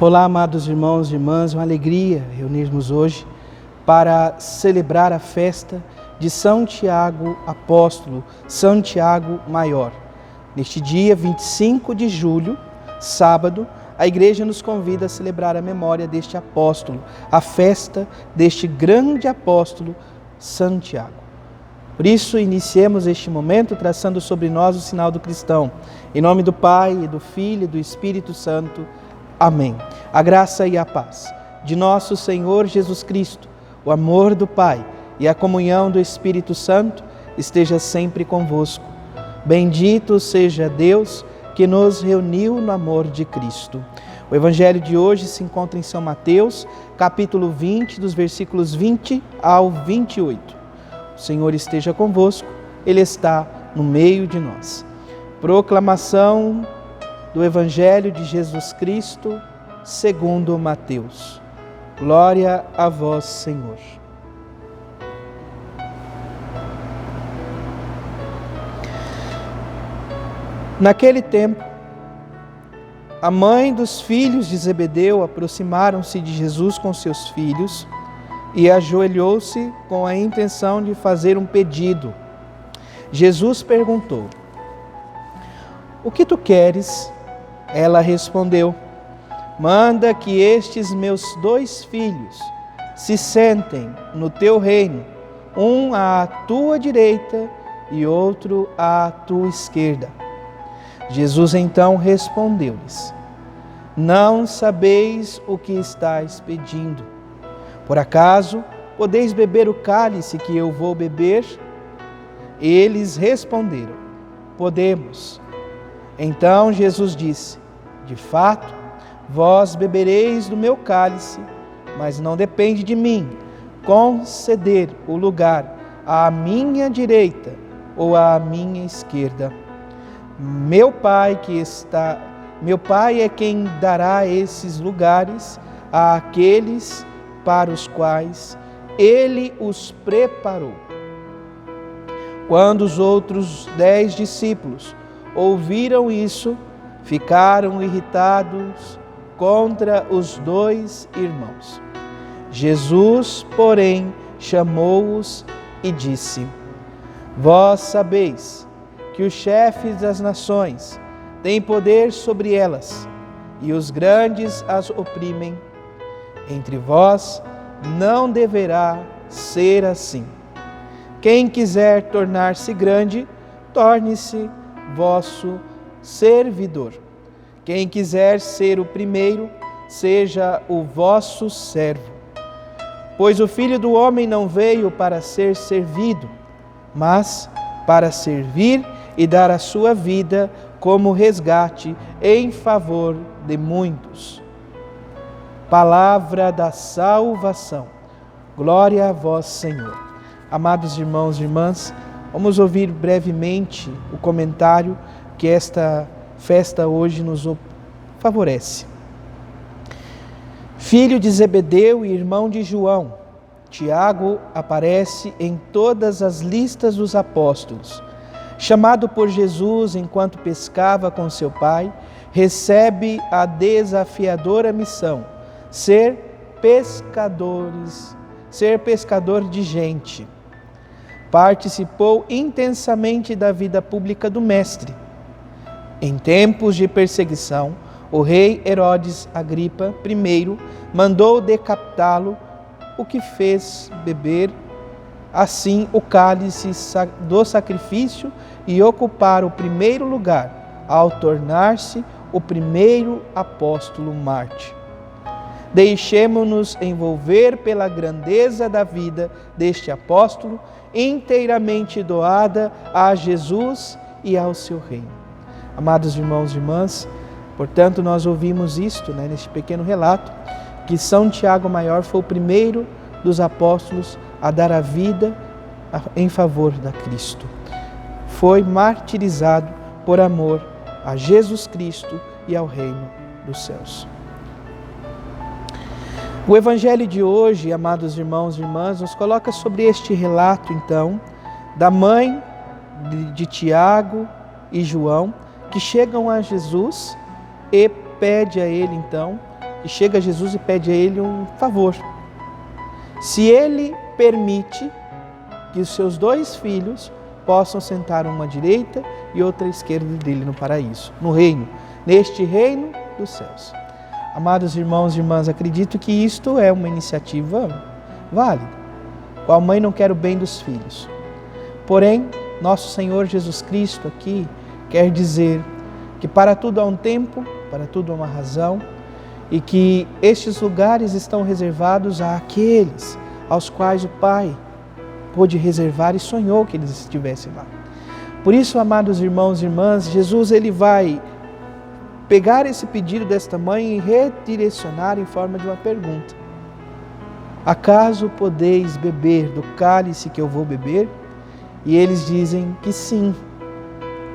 Olá, amados irmãos e irmãs, uma alegria reunirmos hoje para celebrar a festa de São Tiago Apóstolo, São Tiago Maior. Neste dia 25 de julho, sábado, a Igreja nos convida a celebrar a memória deste apóstolo, a festa deste grande apóstolo, São Tiago. Por isso, iniciemos este momento traçando sobre nós o sinal do cristão. Em nome do Pai, e do Filho e do Espírito Santo. Amém. A graça e a paz de nosso Senhor Jesus Cristo, o amor do Pai e a comunhão do Espírito Santo esteja sempre convosco. Bendito seja Deus que nos reuniu no amor de Cristo. O Evangelho de hoje se encontra em São Mateus, capítulo 20, dos versículos 20 ao 28. O Senhor esteja convosco, Ele está no meio de nós. Proclamação do Evangelho de Jesus Cristo, segundo Mateus. Glória a vós, Senhor. Naquele tempo, a mãe dos filhos de Zebedeu aproximaram-se de Jesus com seus filhos e ajoelhou-se com a intenção de fazer um pedido. Jesus perguntou: "O que tu queres?" Ela respondeu: "Manda que estes meus 2 filhos se sentem no teu reino, um à tua direita e outro à tua esquerda." Jesus então respondeu-lhes: "Não sabeis o que estáis pedindo. Por acaso podeis beber o cálice que eu vou beber?" Eles responderam: "Podemos." Então Jesus disse: "De fato, vós bebereis do meu cálice, mas não depende de mim conceder o lugar à minha direita ou à minha esquerda. Meu Pai é quem dará esses lugares àqueles para os quais Ele os preparou." Quando os outros 10 discípulos ouviram isso, ficaram irritados contra os 2 irmãos. Jesus, porém, chamou-os e disse: "Vós sabeis que os chefes das nações têm poder sobre elas, e os grandes as oprimem. Entre vós não deverá ser assim. Quem quiser tornar-se grande, torne-se vosso servidor. Quem quiser ser o primeiro, seja o vosso servo. Pois o Filho do Homem não veio para ser servido, mas para servir e dar a sua vida como resgate em favor de muitos." Palavra da salvação. Glória a vós, Senhor. Amados irmãos e irmãs, vamos ouvir brevemente o comentário que esta festa hoje nos favorece. Filho de Zebedeu e irmão de João, Tiago aparece em todas as listas dos apóstolos. Chamado por Jesus enquanto pescava com seu pai, recebe a desafiadora missão: ser pescador de gente. Participou intensamente da vida pública do Mestre. Em tempos de perseguição, o rei Herodes Agripa I mandou decapitá-lo, o que fez beber assim o cálice do sacrifício e ocupar o primeiro lugar, ao tornar-se o primeiro apóstolo mártir. Deixemo-nos envolver pela grandeza da vida deste apóstolo, inteiramente doada a Jesus e ao seu reino. Amados irmãos e irmãs, portanto, nós ouvimos isto, neste pequeno relato, que São Tiago Maior foi o primeiro dos apóstolos a dar a vida em favor da Cristo. Foi martirizado por amor a Jesus Cristo e ao reino dos céus. O Evangelho de hoje, amados irmãos e irmãs, nos coloca sobre este relato, então, da mãe de Tiago e João, que chegam a Jesus e pede a ele, então, que chega a Jesus e pede a ele um favor. Se ele permite que os seus 2 filhos possam sentar uma à direita e outra à esquerda dele no paraíso, no reino, neste reino dos céus. Amados irmãos e irmãs, acredito que isto é uma iniciativa válida. Qual mãe não quer o bem dos filhos? Porém, nosso Senhor Jesus Cristo aqui quer dizer que para tudo há um tempo, para tudo há uma razão, e que estes lugares estão reservados àqueles aos quais o Pai pôde reservar e sonhou que eles estivessem lá. Por isso, amados irmãos e irmãs, Jesus ele vai pegar esse pedido desta mãe e redirecionar em forma de uma pergunta. Acaso podeis beber do cálice que eu vou beber? E eles dizem que sim,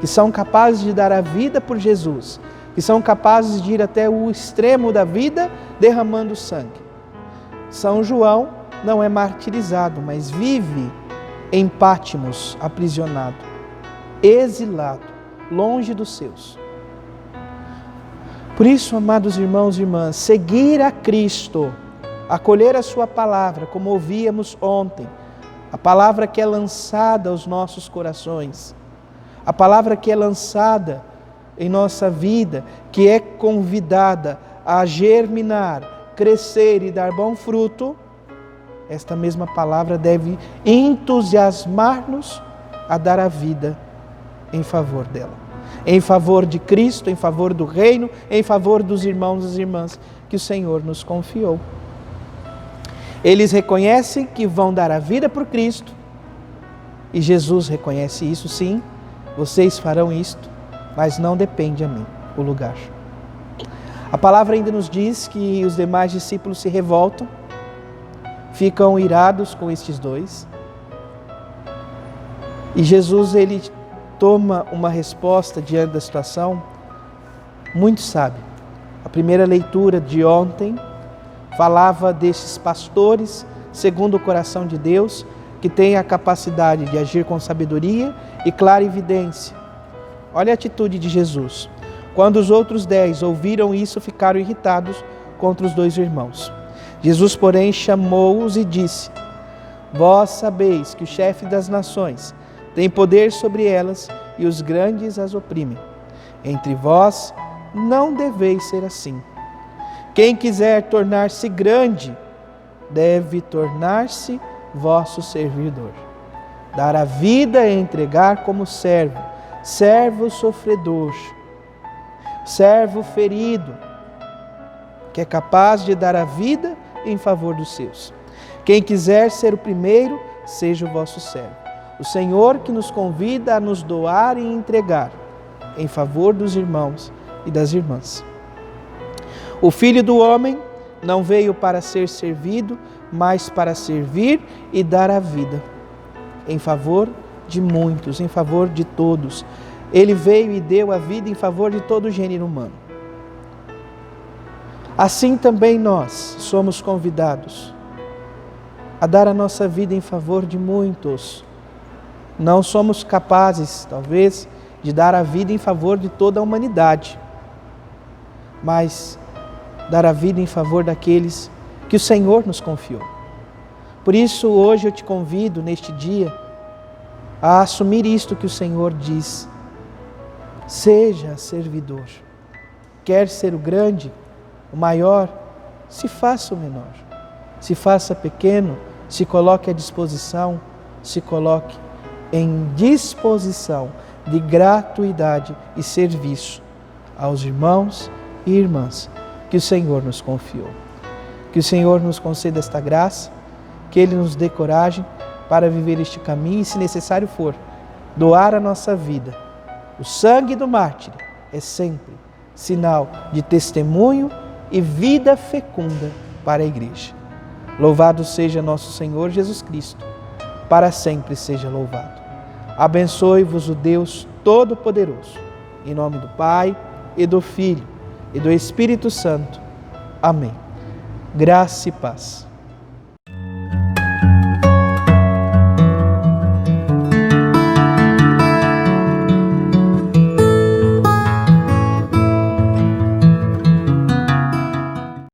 que são capazes de dar a vida por Jesus, que são capazes de ir até o extremo da vida derramando sangue. São João não é martirizado, mas vive em Pátimos, aprisionado, exilado, longe dos seus. Por isso, amados irmãos e irmãs, seguir a Cristo, acolher a sua palavra, como ouvíamos ontem, a palavra que é lançada aos nossos corações, a palavra que é lançada em nossa vida, que é convidada a germinar, crescer e dar bom fruto, esta mesma palavra deve entusiasmar-nos a dar a vida em favor dela, em favor de Cristo, em favor do reino, em favor dos irmãos e irmãs que o Senhor nos confiou. Eles reconhecem que vão dar a vida por Cristo, e Jesus reconhece isso, sim, vocês farão isto, mas não depende a mim o lugar. A palavra ainda nos diz que os demais discípulos se revoltam, ficam irados com estes 2, e Jesus ele toma uma resposta diante da situação muito sábia. A primeira leitura de ontem falava desses pastores, segundo o coração de Deus, que têm a capacidade de agir com sabedoria e clarividência. Olha a atitude de Jesus. Quando os outros 10 ouviram isso, ficaram irritados contra os 2 irmãos. Jesus, porém, chamou-os e disse: Vós sabeis que o chefe das nações tem poder sobre elas e os grandes as oprimem. Entre vós não deveis ser assim. Quem quiser tornar-se grande, deve tornar-se vosso servidor. Dar a vida e entregar como servo, servo sofredor, servo ferido, que é capaz de dar a vida em favor dos seus. Quem quiser ser o primeiro, seja o vosso servo. O Senhor que nos convida a nos doar e entregar em favor dos irmãos e das irmãs. O Filho do Homem não veio para ser servido, mas para servir e dar a vida em favor de muitos, em favor de todos. Ele veio e deu a vida em favor de todo o gênero humano. Assim também nós somos convidados a dar a nossa vida em favor de muitos. Não somos capazes, talvez, de dar a vida em favor de toda a humanidade, mas dar a vida em favor daqueles que o Senhor nos confiou. Por isso, hoje eu te convido, neste dia, a assumir isto que o Senhor diz. Seja servidor. Quer ser o grande, o maior, se faça o menor. Se faça pequeno, se coloque à disposição, se coloque em disposição de gratuidade e serviço aos irmãos e irmãs que o Senhor nos confiou. Que o Senhor nos conceda esta graça, que Ele nos dê coragem para viver este caminho e, se necessário for, doar a nossa vida. O sangue do mártir é sempre sinal de testemunho e vida fecunda para a Igreja. Louvado seja nosso Senhor Jesus Cristo, para sempre seja louvado. Abençoe-vos o Deus Todo-Poderoso, em nome do Pai, e do Filho, e do Espírito Santo. Amém. Graça e paz.